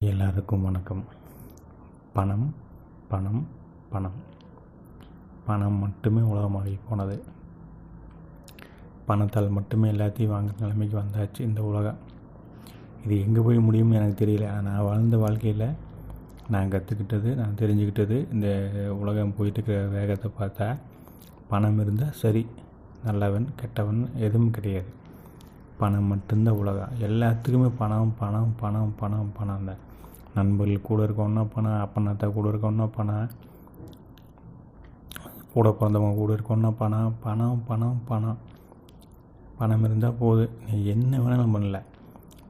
எல்லாருக்கும் வணக்கம். பணம் பணம் பணம் பணம் மட்டுமே உலகமாகி போனது. பணத்தால் மட்டுமே எல்லாத்தையும் வாங்குற நிலைமைக்கு வந்தாச்சு இந்த உலகம். இது எங்கே போய் முடியும்னு எனக்கு தெரியல. நான் வாழ்ந்த வாழ்க்கையில் நான் கற்றுக்கிட்டது, நான் தெரிஞ்சுக்கிட்டது, இந்த உலகம் போயிட்டுருக்கிற வேகத்தை பார்த்தா பணம் இருந்தால் சரி, நல்லவன் கெட்டவன் எதுவும் கிடையாது. பணம் மட்டும்தான் உலகம். எல்லாத்துக்குமே பணம் பணம் பணம் பணம் பணம் தான். நண்பர்கள் கூட இருக்கணும்னா பணம், அப்பனாத்தா கூட இருக்கணும்னா பணம், கூட பிறந்தவங்க கூட இருக்கணும்னா பணம் பணம் பணம் பணம் பணம் இருந்தால் போதும். நீ என்ன வேணாலும் பண்ணலாம்.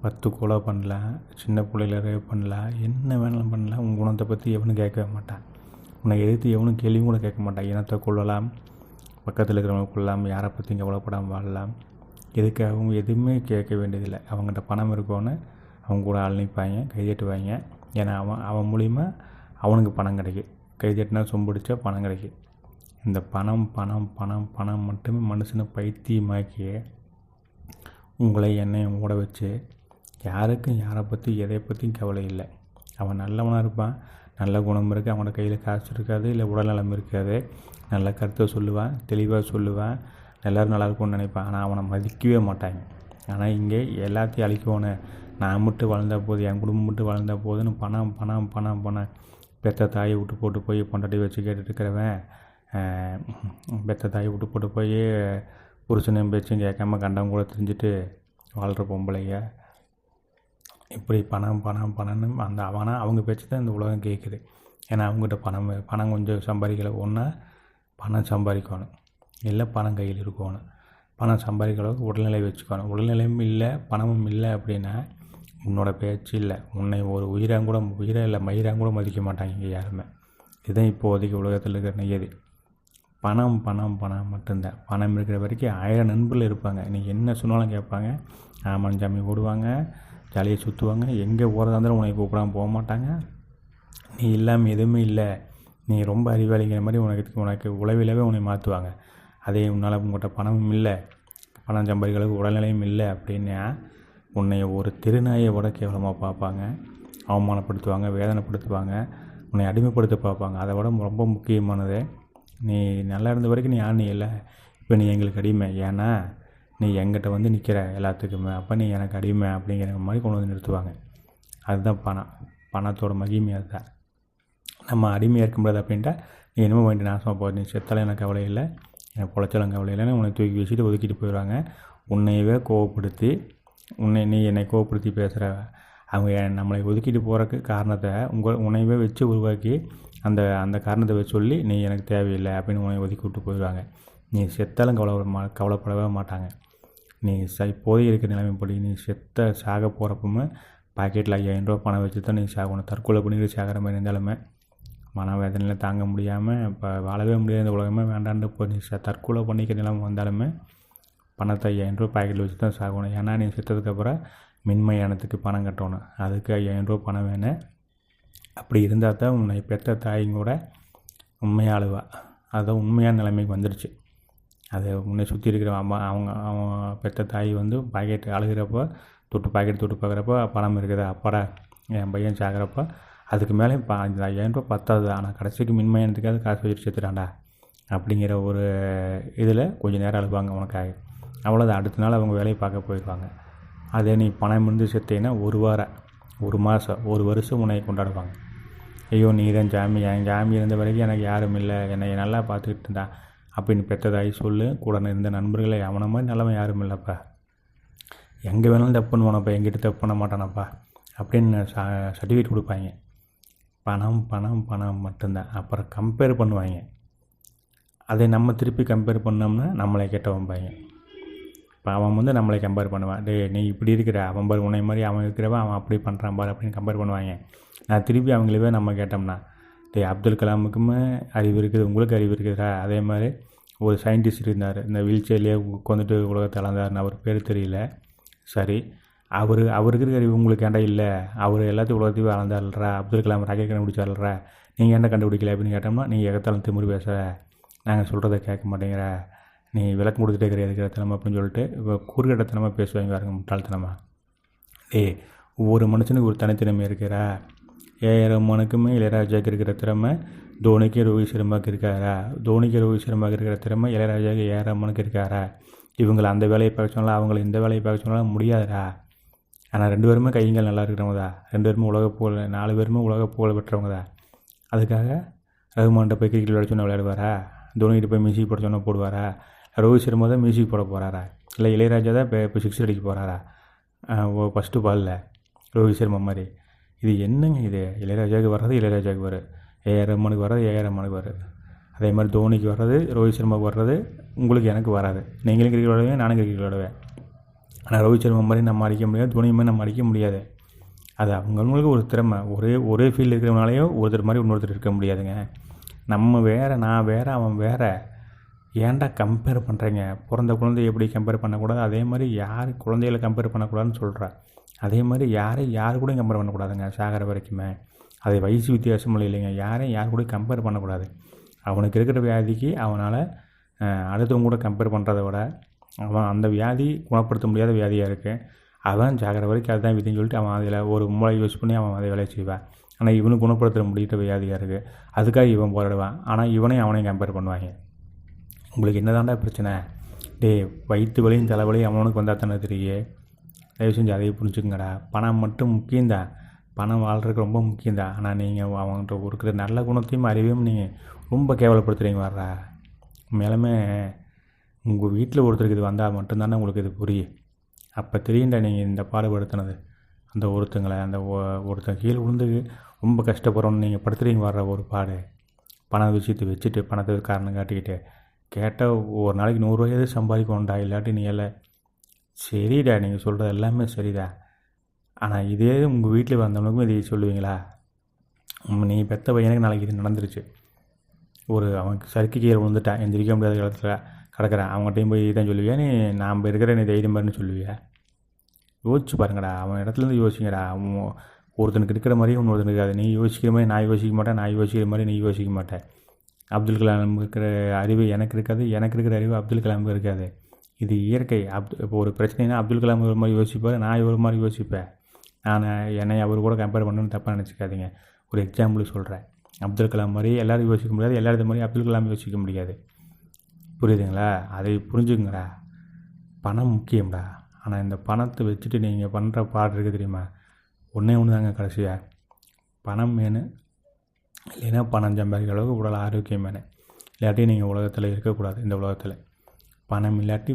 10 கொலை பண்ணலாம், சின்ன பிள்ளைகளை ரேப் பண்ணலாம், என்ன வேணாலும் பண்ணலாம். உன் குணத்தை பற்றி எவனும் கேட்கவே மாட்டான். உன்னை எதிர்த்து எவனும் கேள்வியும் கூட கேட்க மாட்டான். இனத்தை கொள்ளலாம், பக்கத்தில் இருக்கிறவங்க கொள்ளலாம், யாரை பற்றியும் கவலைப்படாமல் வாழலாம். எதுக்காகவும் எதுவுமே கேட்க வேண்டியதில்லை. அவங்ககிட்ட பணம் இருக்கோன்னு அவங்க கூட ஆள் நிற்பாங்க, கைதட்டுவாங்க. ஏன்னா அவன் மூலிமா அவனுக்கு பணம் கிடைக்கும். கைதட்டினா சொம்பிடிச்சா பணம் கிடைக்கும். இந்த பணம் பணம் பணம் பணம் மட்டுமே மனுஷனை பைத்தியமாக்கி உங்களை என்னையும் ஓட வச்சு யாருக்கும் யாரை பற்றி எதை பற்றியும் கவலை இல்லை. அவன் நல்லவனாக இருப்பான், நல்ல குணம் இருக்குது, அவனோட கையில் காசு இருக்காது, இல்லை உடல்நலம் இருக்காது, நல்ல கருத்தை சொல்லுவான், தெளிவாக சொல்லுவான், எல்லோரும் நல்லா இருக்கும்னு நினைப்பான். ஆனால் அவனை மதிக்கவே மாட்டாங்க. ஆனால் இங்கே எல்லாத்தையும் அழிக்கோன்னு, நான் மட்டும் வாழ்ந்தால் போதும், என் குடும்பம் மட்டும் வாழ்ந்தால் போதுன்னு பணம் பணம் பணம் பணம் பெற்ற தாயை விட்டு போட்டு போய் பொண்டாட்டி வச்சு கேட்டுட்டு இருக்கிறவன், பெற்ற தாயை விட்டு போட்டு போய் புருஷனையும் பேச்சும் கேட்காம கண்டம் கூட தெரிஞ்சுட்டு வாழ்கிற பொம்பளைங்க, இப்படி பணம் பணம் பணம்னு அந்த அவங்க பேச்சு தான் இந்த உலகம் கேட்குது. ஏன்னா அவங்ககிட்ட பணம் கொஞ்சம் சம்பாதிக்கல. ஒன்றா பணம் சம்பாதிக்கணும், இல்லை பணம் கையில் இருக்கணும். பணம் சம்பாதிக்கிற அளவுக்கு உடல்நிலை வச்சுக்கணும். உடல்நிலையும் இல்லை, பணமும் இல்லை அப்படின்னா உன்னோட பேச்சு இல்லை. உன்னை ஒரு உயிரை இல்லை மயிராங்க கூட மதிக்க மாட்டாங்க இங்கே யாருமே. இதுதான் இப்போதைக்கு உலகத்தில் இருக்கிற நியதி. பணம் பணம் பணம் மட்டும்தான். பணம் இருக்கிற வரைக்கும் 1000 நண்பர்கள் இருப்பாங்க. நீ என்ன சொன்னாலும் கேட்பாங்க, ஆமாம் சாமி ஓடுவாங்க, ஜாலியாக சுற்றுவாங்க, எங்கே போகிறதா இருந்தாலும் உனக்கு கூப்பிடாமல் போக மாட்டாங்க. நீ இல்லாமல் எதுவுமே இல்லை, நீ ரொம்ப அறிவாளிங்கிற மாதிரி உனக்கு உளவிலவே உன்னை மாற்றுவாங்க. அதே உன்னால் உங்கள்கிட்ட பணமும் இல்லை, பணம் சம்பாதிக்கிறதுக்கு உடல்நிலையும் இல்லை அப்படின்னா உன்னை ஒரு திருநாயை விட கேவலமாக பார்ப்பாங்க, அவமானப்படுத்துவாங்க, வேதனைப்படுத்துவாங்க, உன்னை அடிமைப்படுத்த பார்ப்பாங்க. அதை விட ரொம்ப முக்கியமானது, நீ நல்லா இருந்த வரைக்கும் நீ ஆணி இல்லை, இப்போ நீ எங்களுக்கு அடிமை, ஏன்னா நீ எங்கிட்ட வந்து நிற்கிற எல்லாத்துக்குமே, அப்போ நீ எனக்கு அடிமை அப்படிங்கிற மாதிரி கொண்டு வந்து நிறுத்துவாங்க. அதுதான் பணம். பணத்தோட மகிமை அதுதான். நம்ம அடிமையாக இருக்க முடியாது அப்படின்ட்டா நீ என்னமோ வேண்டி நாசமாக போகிற, நீ செத்தாலும் எனக்கு கவலை இல்லை, எனக்கு பொழைச்சாலும் கவலை இல்லைன்னு உன்னை தூக்கி வச்சுட்டு ஒதுக்கிட்டு போயிடுவாங்க. உன்னையவே கோவப்படுத்தி நீ என்னை கோவப்படுத்தி பேசுகிற அவங்க நம்மளை ஒதுக்கிட்டு போகிறக்கு காரணத்தை உன்னையவே வச்சு உருவாக்கி அந்த காரணத்தை வச்சு சொல்லி நீ எனக்கு தேவையில்லை அப்படின்னு உன்னை ஒதுக்கி விட்டு போயிடுவாங்க. நீ செத்தாலும் கவலைப்படவே மாட்டாங்க. நீ இப்போதைக்கு இருக்கிற நிலைமைப்படி நீ சாக போகிறப்பமே பாக்கெட்டில் 5000 ரூபா பணம் வச்சு தான் நீ சாகணும். தற்கொலை பண்ணிட்டு சாகிற மாதிரி இருந்தாலுமே மனவேதனையில் தாங்க முடியாமல் இப்போ வாழவே முடியாத இந்த உலகமே வேண்டான்னு இப்போ நீ தற்கொலை பண்ணிக்கிற நிலைமை வந்தாலுமே பணத்தை 5000 ரூபா பாக்கெட்டில் வச்சு தான் சாகணும். ஏன்னா நீ செத்ததுக்கப்புறம் மின்மயானத்துக்கு பணம் கட்டணும், அதுக்கு 5000 ரூபா பணம் வேணும். அப்படி இருந்தால் தான் உன்னை பெற்ற தாயும் கூட உண்மையாக அழுவா. அதுதான் உண்மையான நிலைமைக்கு வந்துடுச்சு. அது உன்னை சுற்றி இருக்கிற அவன் பெற்ற தாய் வந்து பாக்கெட் அழுகிறப்போ பாக்கெட் தொட்டு பார்க்குறப்போ பணம் இருக்குதா, அப்பாடா என் பையன் சாகிறப்போ அதுக்கு மேலே இப்போ 5000 ரூபா பத்தாது, ஆனால் கடைசிக்கு மின்மயனத்துக்காவது காசு வச்சுட்டு சேர்த்துறாண்டா அப்படிங்கிற ஒரு இதில் கொஞ்சம் நேரம் அழுவாங்க உனக்காக. அவ்வளோதான், அடுத்த நாள் அவங்க வேலையை பார்க்க போயிடுவாங்க. அதே நீ பணம் இருந்து செத்தேன்னா 1 வாரம், 1 மாதம், 1 வருஷம் உன்னை கொண்டாடுவாங்க. ஐயோ நீ தான் சாமி, என் சாமி இருந்த வரைக்கும் எனக்கு யாரும் இல்லை, என்னை நல்லா பார்த்துக்கிட்டு இருந்தா அப்படின்னு பெற்றதாகி சொல்லு. கூட இருந்த நண்பர்களை அவனை மாதிரி நல்லவன் யாரும் இல்லைப்பா, எங்கே வேணாலும் தப்பு பண்ணுவானப்பா, எங்கிட்ட தப்பு பண்ண மாட்டானப்பா அப்படின்னு சர்டிஃபிகேட் கொடுப்பாங்க. பணம் பணம் பணம் மட்டும்தான். அப்புறம் கம்பேர் பண்ணுவாங்க. அதை நம்ம திருப்பி கம்பேர் பண்ணோம்னா நம்மளை கெட்டவன்பாங்க. இப்போ அவன் வந்து நம்மளை கம்பேர் பண்ணுவான், டே நீ இப்படி இருக்கிற, அவன் பாரு உன்னை மாதிரி அவன் இருக்கிறவன் அவன் அப்படி பண்ணுறான் பாரு அப்படின்னு கம்பேர் பண்ணுவாங்க. நான் திருப்பி அவங்களவே நம்ம கேட்டோம்னா, டே அப்துல் கலாமுக்குமே அறிவு இருக்குது, உங்களுக்கு அறிவு இருக்குதா? அதே மாதிரி ஒரு சயின்டிஸ்ட் இருந்தார், இந்த வீல் சேர்லேயே உட்காந்துட்டு உலகத்தை அளந்தாருன்னு, அவர் பேர் தெரியல. சரி, அவருக்கு இருக்கிற அறிவு உங்களுக்கு ஏன்டா இல்லை? அவர் எல்லாத்தையும் உலகத்தையும் அளந்தாள்றா, அப்துல் கலாம் ராக்கெட் கண்டுபிடிச்சாள்றா, நீங்கள் என்ன கண்டுபிடிக்கல அப்படின்னு கேட்டோம்னா, நீங்கள் எகத்தாலும் திமிரு பேசுகிற, நாங்கள் சொல்கிறத கேட்க மாட்டேங்கிற, நீ விளக்கம் கொடுத்துட்டே இருக்கிற எதுக்கிறத்தனமா அப்படின்னு சொல்லிட்டு இப்போ கூறுகட்டத்தனமாக பேசுவாங்க பாருங்க, முட்டாள்தனமாக. ஒவ்வொரு மனுஷனுக்கு ஒரு தனித்திறமை இருக்கிறா. ஏஆர் ரஹ்மானுக்குமே இளையராஜாவுக்கு இருக்கிற திறமை தோனிக்கு ரோஹித் சர்மாவுக்கு இருக்காரா? தோனிக்கு ரோஹித் சர்மாவுக்கு இருக்கிற திறமை இளையராஜாவுக்கு ஏஆர் ரஹ்மானுக்கு இருக்காரா? இவங்களை அந்த வேலையை பார்க்க சொன்னாலும் அவங்கள இந்த வேலையை பார்க்க சொன்னாலும் முடியாதுடா. ஆனால் 2 பேருமே கைங்கள் நல்லா இருக்கிறவங்க தான். 2 பேருமே உலக புகழ், 4 பேருமே உலக புகழ் பெற்றவங்க தான். அதுக்காக ரஹ்மான்கிட்ட போய் கிரிக்கெட் விளையாட சொன்னால் விளையாடுவாரா? தோனிகிட்ட போய் மியூசிக் போட சொன்னால் போடுவாரா? ரோஹித் சர்மா தான் மியூசிக் போட போகிறாரா? இல்லை இளையராஜா தான் இப்போ 6 அடிக்க போகிறாரா? ஃபஸ்ட்டு பாலில் ரோஹித் சர்மா மாதிரி. இது என்னங்க இது? இளையராஜாவுக்கு வர்றது இளையராஜாவுக்கு வரும், ஏஆர் ரஹ்மானுக்கு வர்றது ஏஆர் ரஹ்மானுக்கு வரும். அதே மாதிரி தோனிக்கு வர்றது ரோஹித் சர்மாவுக்கு வர்றது உங்களுக்கு எனக்கு வராது. நீங்களும் கிரிக்கெட் விளையாடுவேன், நானும் கிரிக்கெட் விளையாடுவேன். ஆனால் ரோஹித் சர்மா மாதிரி நம்ம அடிக்க முடியாது, தோனி மாதிரி நம்ம அடிக்க முடியாது. அது அவங்களுக்கு ஒரு திறமை. ஒரே ஃபீல்டு இருக்கிறவனாலேயும் ஒருத்தர் மாதிரி இன்னொருத்தர் இருக்க முடியாதுங்க. நம்ம வேறு, நான் வேறு, அவன் வேறு. ஏன்டா கம்பேர் பண்ணுறீங்க? பிறந்த குழந்தைய எப்படி கம்பேர் பண்ணக்கூடாது, அதே மாதிரி யார் குழந்தைகளை கம்பேர் பண்ணக்கூடாதுன்னு சொல்கிறேன். அதே மாதிரி யார் கூடயும் கம்பேர் பண்ணக்கூடாதுங்க சாகிற வரைக்குமே. அது வயசு வித்தியாசம் இல்லைங்க. யாரையும் யார் கூட கம்பேர் பண்ணக்கூடாது. அவனுக்கு இருக்கிற வியாதிக்கு அவனால் அடுத்தவங்க கூட கம்பேர் பண்ணுறத விட, அவன் அந்த வியாதி குணப்படுத்த முடியாத வியாதியாக இருக்குது, அவன் சாகிற வரைக்கும் அதுதான் விதின்னு சொல்லிட்டு அவன் அதில் ஒரு மூளை யூஸ் பண்ணி அவன் அதை வேலையை செய்வான். ஆனால் இவனுக்கு குணப்படுத்த முடியிட்ட வியாதியாக இருக்குது, அதுக்காக இவன் போராடுவான். ஆனால் அவனையும் கம்பேர் பண்ணுவாங்க. உங்களுக்கு என்ன தாண்டா பிரச்சனை? வயிற்று வலியும் தலைவலியும் அவனுக்கு வந்தால் தானே தெரியே. தயவு செஞ்சு அதையே புரிஞ்சுக்கங்கடா. பணம் மட்டும் முக்கியம்தான், பணம் வாழ்கிறதுக்கு ரொம்ப முக்கியம்தான். ஆனால் நீங்கள் அவங்கள்ட்ட இருக்கிற நல்ல குணத்தையும் அறிவையும் நீங்கள் ரொம்ப கேவலப்படுத்துகிறீங்க. வர்றா மேலுமே உங்கள் வீட்டில் ஒருத்தருக்கு இது வந்தால் மட்டும்தானே உங்களுக்கு இது புரியும். அப்போ தெரியுண்டா நீங்கள் இந்த பாடுபடுத்தினது. அந்த ஒருத்தன் கீழே விழுந்து ரொம்ப கஷ்டப்படுறோன்னு நீங்கள் படுத்துறீங்க. வர்ற ஒரு பாடு பண விஷயத்தை வச்சுட்டு பணத்தை காரணம் காட்டிக்கிட்டு கேட்டால் ஒரு நாளைக்கு 100 ரூபாயாவது சம்பாதிக்கணும்டா, இல்லாட்டி நீ எல்லாம் சரிடா. நீங்கள் சொல்கிறது எல்லாமே சரிடா. ஆனால் இதே உங்கள் வீட்டில் வந்தவனுக்கும் இதை சொல்லுவீங்களா? நீ பெற்ற பையனுக்கு நாளைக்கு இது நடந்துருச்சு, அவனுக்கு சறுக்கு கீழே விழுந்துட்டான், எந்திரிக்க முடியாத காலத்தில் கிடக்கிறான், அவங்ககிட்டையும் போய் இதான் சொல்லுவியா? நாம் இருக்கிற நீ தைரியம் பாருன்னு சொல்லுவியா? யோசிச்சு பாருங்கடா. அவன் இடத்துலேருந்து யோசிங்கடா. அவன் ஒருத்தனுக்கு இருக்கிற மாதிரியும் இன்னொருத்தனுக்கு இருக்காது. நீ யோசிக்கிற மாதிரி நான் யோசிக்க மாட்டேன், நான் யோசிக்கிற மாதிரி நீ யோசிக்க மாட்டேன். அப்துல் கலாம் இருக்கிற அறிவு எனக்கு இருக்காது, எனக்கு இருக்கிற அறிவு அப்துல் கலாமுக்கு இருக்காது. இது இயற்கை. இப்போ ஒரு பிரச்சனைனா அப்துல் கலாம் ஒரு மாதிரி யோசிப்பார், நான் ஒரு மாதிரி யோசிப்பேன். என்னை அவர் கூட கம்பேர் பண்ணணும்னு தப்பாக நினச்சிக்காதீங்க. ஒரு எக்ஸாம்பிள் சொல்கிறேன். அப்துல் கலாம் மாதிரி எல்லோரும் யோசிக்க முடியாது, எல்லாரும் மாதிரி அப்துல் கலாம் யோசிக்க முடியாது. புரியுதுங்களா? அதை புரிஞ்சுக்குங்கடா. பணம் முக்கியம்டா. ஆனால் இந்த பணத்தை வச்சுட்டு நீங்கள் பண்ணுற பாடு இருக்குது தெரியுமா? ஒன்று தாங்க கடைசியாக பணம் வேணும். இல்லைன்னா பணம் சம்பாதிக்கிற அளவுக்கு உடல் ஆரோக்கியம் வேணும். இல்லாட்டி நீங்கள் உலகத்தில் இருக்கக்கூடாது. இந்த உலகத்தில் பணம் இல்லாட்டி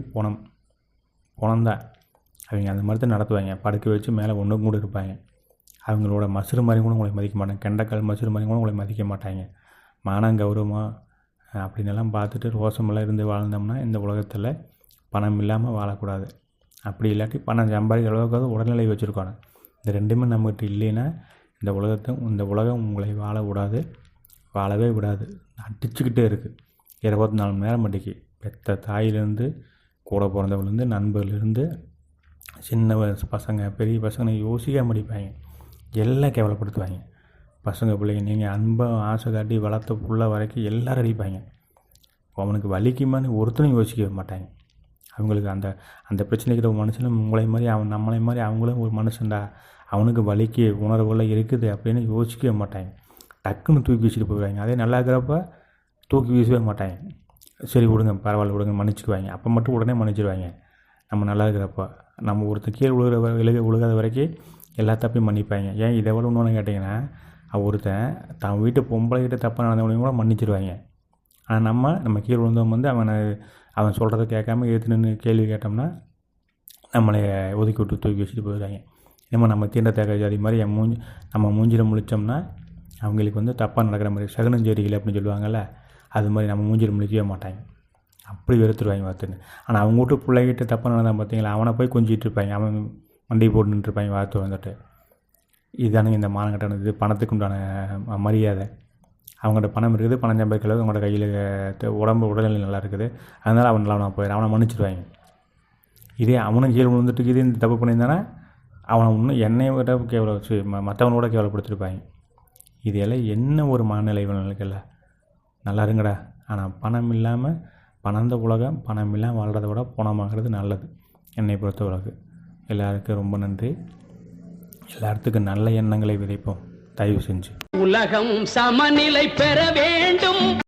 பணம்தான். அவங்க அந்த மாதிரி தான் நடத்துவாங்க. படுக்க வச்சு மேலே ஒன்றும் கூட இருப்பாங்க. அவங்களோட மசுறு மாதிரி கூட உங்களை மதிக்க மாட்டாங்க. கெண்டைக்கால் மசுறு மாதிரி கூட உங்களை மதிக்க மாட்டாங்க. மானம் கௌரவமாக அப்படின்னெல்லாம் பார்த்துட்டு ரோசமெல்லாம் இருந்து வாழ்ந்தோம்னா இந்த உலகத்தில் பணம் இல்லாமல் வாழக்கூடாது. அப்படி இல்லாட்டி பணம் சம்பாதிக்கிற அளவுக்கு உடல்நிலை வச்சுருக்கணும். இந்த ரெண்டுமே நம்மகிட்ட இல்லைன்னா இந்த உலகம் உங்களை வாழவே விடாது. அடிச்சுக்கிட்டே இருக்குது 24 மணி நேரம். அடிக்கி பெற்ற தாயிலேருந்து, கூட பிறந்தவங்கலேருந்து, நண்பர்லேருந்து, சின்ன பசங்க பெரிய பசங்க யோசிக்க முடிப்பாங்க. எல்லாம் கேவலப்படுத்துவாங்க. பசங்க பிள்ளைங்க நீங்கள் அன்பாக ஆசை காட்டி வளர்த்த புள்ள வரைக்கும் எல்லோரும் அடிப்பாங்க. அவனுக்கு வலிக்குமான்னு ஒருத்தரும் யோசிக்க மாட்டாங்க. அவங்களுக்கு அந்த பிரச்சனைக்கிற ஒரு மனுஷனும் உங்களை மாதிரி நம்மளை மாதிரி அவங்களும் ஒரு மனுஷன்டா, அவனுக்கு வலிக்கு உணர்வுலாம் இருக்குது அப்படின்னு யோசிக்கவே மாட்டாங்க. டக்குன்னு தூக்கி வீசிட்டு போயிடுவாங்க. அதே நல்லா இருக்கிறப்ப தூக்கி வீசவே மாட்டாங்க. சரி விடுங்க, பரவாயில்ல விடுங்க, மன்னிச்சுக்குவாங்க. அப்போ மட்டும் உடனே மன்னிச்சிடுவாங்க. நம்ம நல்லா இருக்கிறப்ப நம்ம ஒருத்தர் கீழே விழுகாத வரைக்கும் எல்லா தப்பையும் மன்னிப்பாங்க. ஏன் இதை விட ஒன்று கேட்டிங்கன்னா, ஒருத்தன் தான் வீட்டு பொம்பளைகிட்ட தப்பாக நடந்தவனையும் கூட மன்னிச்சிடுவாங்க. ஆனால் நம்ம கீழே விழுந்தவங்க அவன் சொல்கிறத கேட்காம எடுத்து நின்று கேள்வி கேட்டோம்னா நம்மளை ஒதுக்கி விட்டு தூக்கி வச்சுட்டு போயிடுவாங்க. நம்ம தீண்ட தேக்க ஜாதி மாதிரி நம்ம மூஞ்சியில் முழித்தோம்னா அவங்களுக்கு தப்பாக நடக்கிற மாதிரி சகுனஞ்சேரிகள் அப்படின்னு சொல்லுவாங்கள்ல, அது மாதிரி நம்ம மூஞ்சியில் முழிக்கவே மாட்டாங்க. அப்படி வெறுத்துருவாங்க பார்த்துன்னு. ஆனால் அவங்க வீட்டு பிள்ளைகிட்ட தப்பாக நடந்தான் பார்த்தீங்களா, அவனை போய் கொஞ்சிட்டு இருப்பாங்க. அவன் வண்டி போட்டு நின்றுருப்பாங்க வார்த்தை வந்துட்டு. இதுதானுங்க இந்த மானங்கட்டானது. இது பணத்துக்கு உண்டான மரியாதை. அவங்கள்ட்ட பணம் இருக்குது, பணம் சம்பாதிக்கிற அளவுக்கு அவங்களோட கையில் உடல்நிலை நல்லா இருக்குது, அதனால் அவன் நல்லா போயிடும், அவனை மன்னிச்சிடுவாங்க. இதே அவனும் கீழே விழுந்துட்டு இதே இந்த தப்பு பண்ணியிருந்தானா அவனை இன்னும் என்னையை விட வச்சு மற்றவனோட கேவலப்படுத்திருப்பாங்க. இது எல்லாம் என்ன ஒரு மனநிலை இவனுக்கல்ல. நல்லா இருங்கடா. ஆனால் பணம் இல்லாமல் பணந்த உலகம், பணம் இல்லாமல் வாழ்கிறத விட பணமாகிறது நல்லது என்னை பொறுத்த உலகு. எல்லாருக்கும் ரொம்ப நன்றி. எல்லாத்துக்கும் நல்ல எண்ணங்களை விதைப்போம் தயவு செஞ்சு. உலகம் சமநிலை பெறவே